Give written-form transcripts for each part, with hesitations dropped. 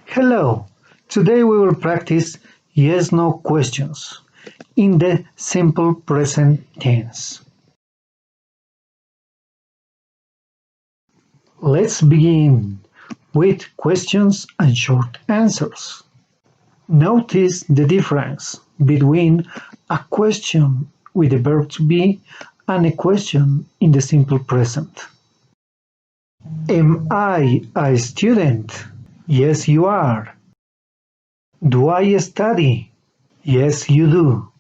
Hello! Today we will practice yes-no questions in the simple present tense. Let's begin with questions and short answers. Notice the difference between a question with the verb to be and a question in the simple present. Am I a student? Yes, you are. Do I study? Yes, you do.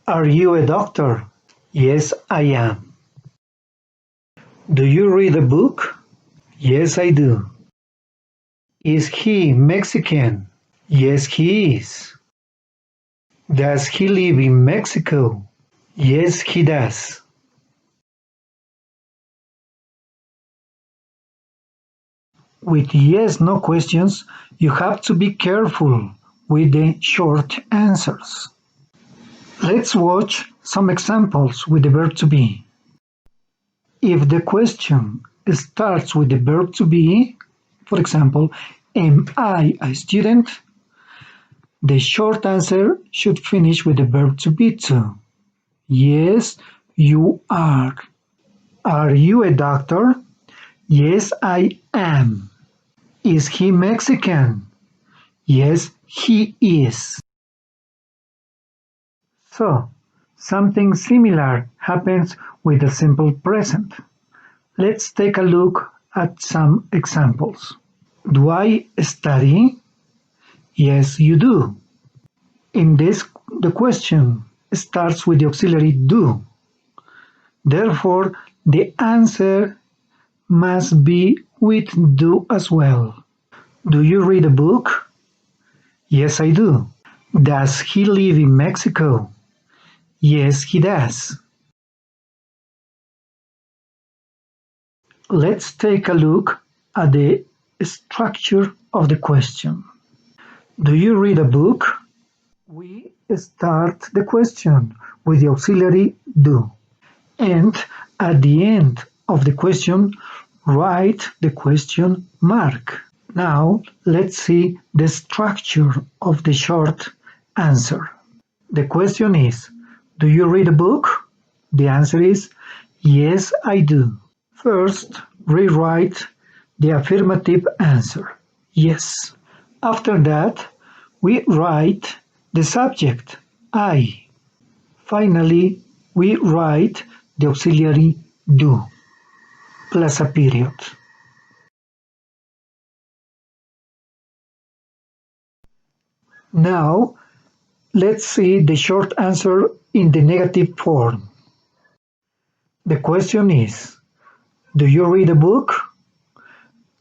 Are you a doctor? Yes, I am. Do you read a book? Yes, I do. Is he Mexican? Yes, he is. Does he live in Mexico? Yes, he does. With yes/no questions, you have to be careful with the short answers. Let's watch some examples with the verb to be. If the question starts with the verb to be, for example, am I a student? The short answer should finish with the verb to be too. Yes, you are. Are you a doctor? Yes, I am. Is he Mexican? Yes, he is. So, something similar happens with the simple present. Let's take a look at some examples. Do I study? Yes, you do. In this, the question starts with the auxiliary do. Therefore, the answer must be with do as well. Do you read a book? Yes, I do. Does he live in Mexico? Yes, he does. Let's take a look at the structure of the question. Do you read a book? We start the question with the auxiliary do. And at the end of the question, write the question mark. Now let's see the structure of the short answer. The question is, do you read a book? The answer is, yes, I do. First, rewrite the affirmative answer, yes. After that, we write the subject, I. Finally, we write the auxiliary do, plus a period. Now, let's see the short answer in the negative form. The question is, do you read a book?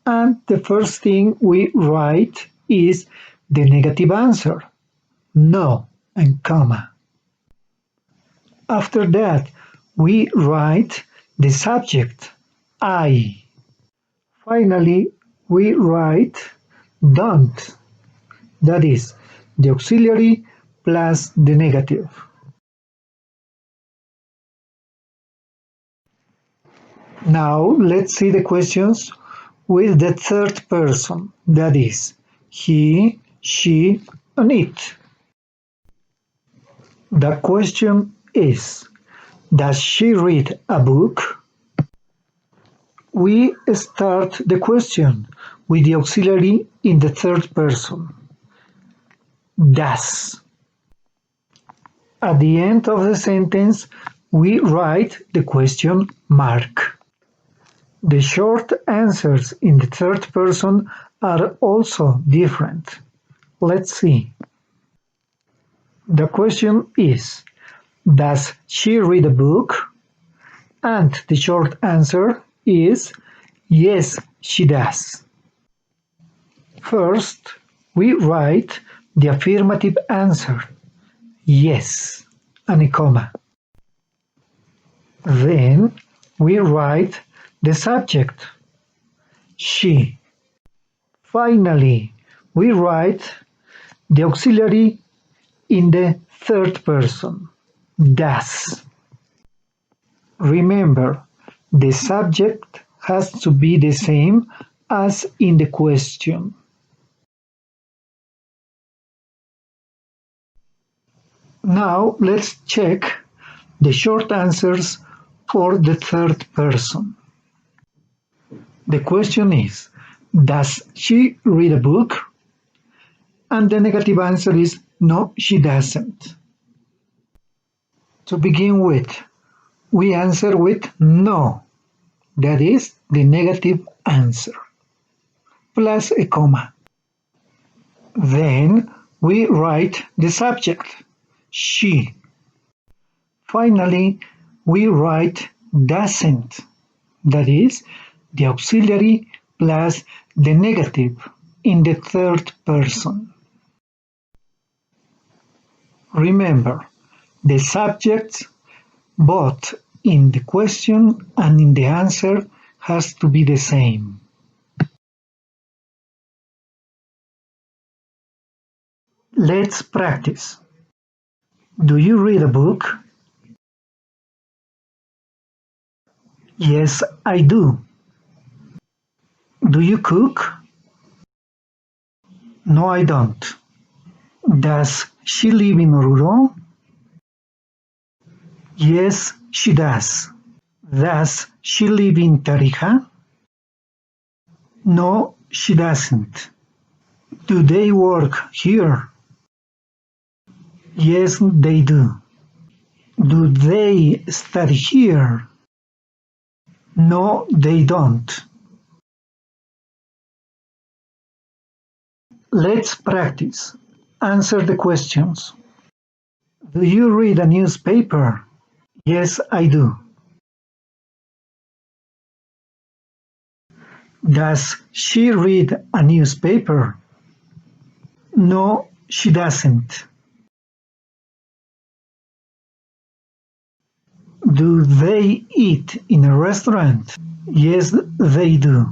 And the first thing we write is the negative answer, no, and comma. After that, we write the subject, I. Finally, we write don't, that is, the auxiliary plus the negative. Now, let's see the questions with the third person, that is, he, she, and it. The question is, does she read a book? We start the question with the auxiliary in the third person, does. At the end of the sentence, we write the question mark. The short answers in the third person are also different. Let's see. The question is, does she read a book? And the short answer is, yes, she does. First, we write the affirmative answer, yes, and a comma. Then we write the subject, she. Finally, we write the auxiliary in the third person, does. Remember, the subject has to be the same as in the question. Now let's check the short answers for the third person. The question is, does she read a book? And the negative answer is, no, she doesn't. To begin with, we answer with no. That is the negative answer, plus a comma. Then we write the subject, she. Finally, we write doesn't, that is, the auxiliary plus the negative in the third person. Remember, the subject both in the question and in the answer has to be the same. Let's practice. Do you read a book? Yes, I do. Do you cook? No, I don't. Does she live in Oruro? Yes, she does. Does she live in Tarija? No, she doesn't. Do they work here? Yes, they do. Do they study here? No, they don't. Let's practice. Answer the questions. Do you read a newspaper? Yes, I do. Does she read a newspaper? No, she doesn't. Do they eat in a restaurant? Yes, they do.